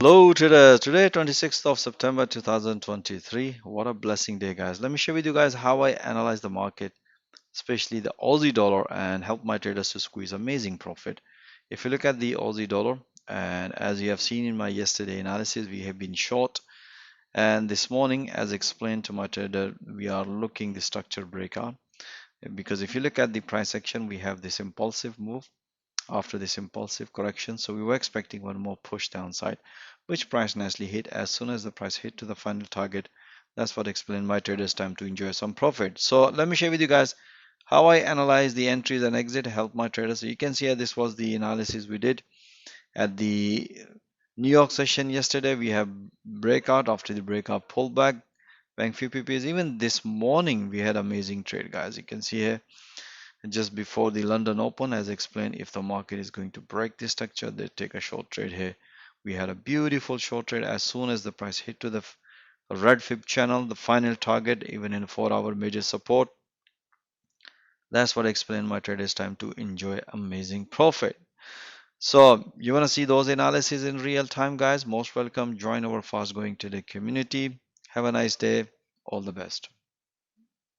Hello traders, today 26th of September 2023. What a blessing day guys. Let me share with you guys how I analyze the market, especially the Aussie dollar, and help my traders to squeeze amazing profit. If you look at the Aussie dollar, and as you have seen in my yesterday analysis, we have been short, and this morning, as explained to my trader, we are looking the structure breakout, because if you look at the price action, we have this impulsive move after this impulsive correction. So we were expecting one more push downside, which price nicely hit. As soon as the price hit to the final target, that's what explained my traders time to enjoy some profit. So let me share with you guys how I analyze the entries and exit, help my traders. So you can see here, this was the analysis we did at the New York session yesterday. We have breakout, after the breakout pullback, bank few pp's. Even this morning we had amazing trade guys. You can see here, just before the London Open, as explained, if the market is going to break this structure, they take a short trade here. We had a beautiful short trade as soon as the price hit to the red fib channel, the final target, even in 4 hour major support. That's what I explained my traders time to enjoy amazing profit. So you want to see those analyses in real time, guys? Most welcome. Join our fast going today community. Have a nice day. All the best.